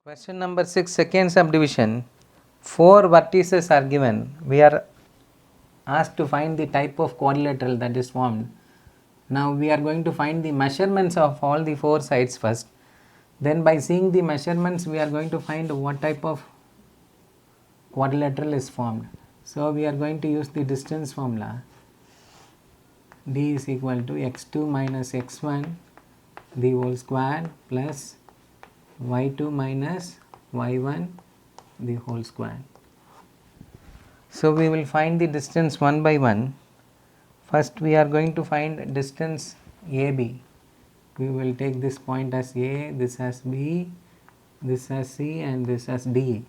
Question number 6, second subdivision. 4 vertices are given. We are asked to find the type of quadrilateral that is formed. Now we are going to find the measurements of all the 4 sides first. Then by seeing the measurements we are going to find what type of quadrilateral is formed. So we are going to use the distance formula. D is equal to x2 minus x1 the whole square plus y2 minus y1 the whole square. So we will find the distance one by one. First we are going to find distance AB. We will take this point as A, this as B, this as C and this as D.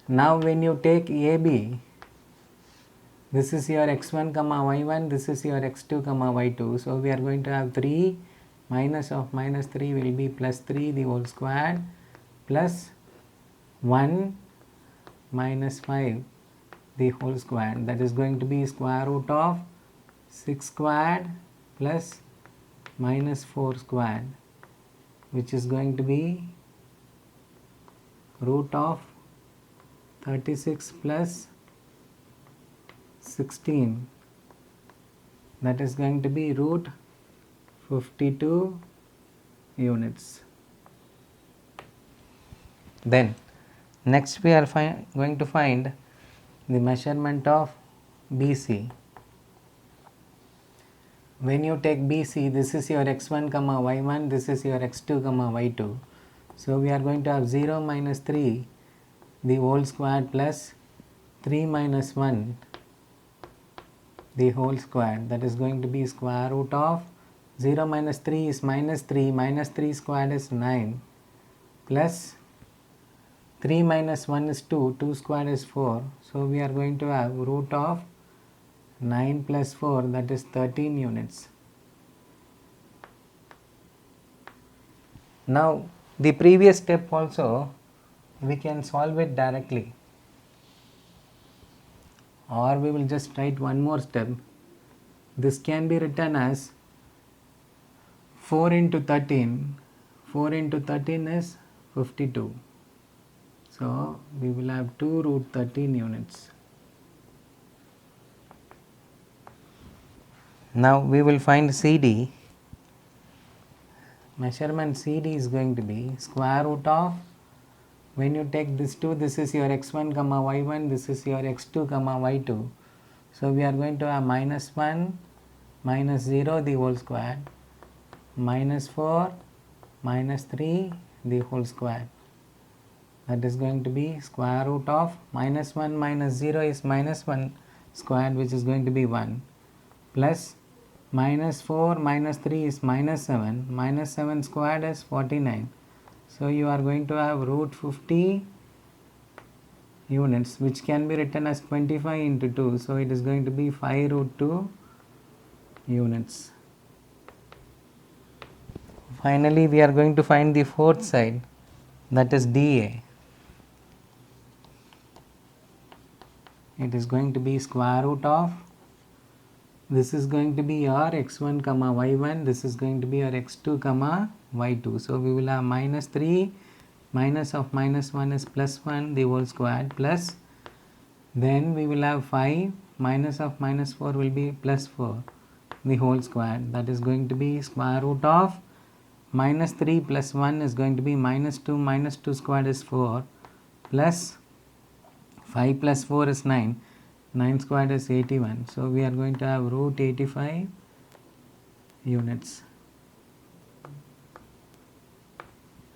Now when you take AB, this is your x1 comma y1, this is your x2 comma y2. So we are going to have 3 minus of minus 3 will be plus 3 the whole squared plus 1 minus 5 the whole squared, that is going to be square root of 6 squared plus minus 4 squared, which is going to be root of 36 plus 16, that is going to be root 52 units. Then next we are going to find the measurement of BC. When you take BC, this is your x1 comma y1, this is your x2 comma y2. So we are going to have 0 minus 3 the whole squared plus 3 minus 1 the whole squared, that is going to be square root of 0 minus 3 is minus 3 squared is 9 plus 3 minus 1 is 2 squared is 4. So we are going to have root of 9 plus 4, that is 13 units. Now the previous step also we can solve it directly, or we will just write one more step. This can be written as 4 into 13. 4 into 13 is 52. So we will have 2 root 13 units. Now we will find CD. Measurement CD is going to be square root of, when you take this 2, this is your x1 comma y1, this is your x2 comma y2. So we are going to have minus 1 minus 0 the whole square minus 4 minus 3 the whole square, that is going to be square root of minus 1 minus 0 is minus 1 squared, which is going to be 1 plus minus 4 minus 3 is minus 7 squared is 49. So you are going to have root 50 units, which can be written as 25 into 2. So it is going to be 5 root 2 units. Finally we are going to find the fourth side, that is DA. It is going to be square root of, this is going to be your x1 comma y1, this is going to be your x2 comma y2. So we will have minus 3 minus of minus 1 is plus 1 the whole squared plus, then we will have 5 minus of minus 4 will be plus 4 the whole squared, that is going to be square root of minus 3 plus 1 is going to be minus 2 squared is 4 plus 5 plus 4 is 9 squared is 81. So we are going to have root 85 units.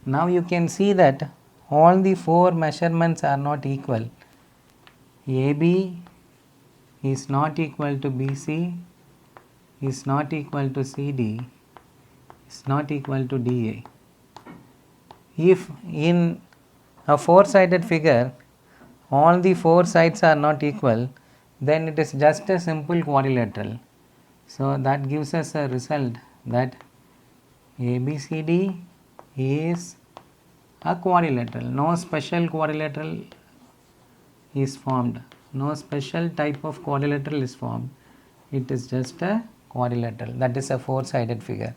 Now you can see that all the 4 measurements are not equal. AB is not equal to BC, is not equal to CD, is not equal to DA. If in a 4-sided figure all the 4 sides are not equal, then it is just a simple quadrilateral. So that gives us a result that ABCD is a quadrilateral. No special quadrilateral is formed. No special type of quadrilateral is formed. It is just a quadrilateral. That is a 4-sided figure.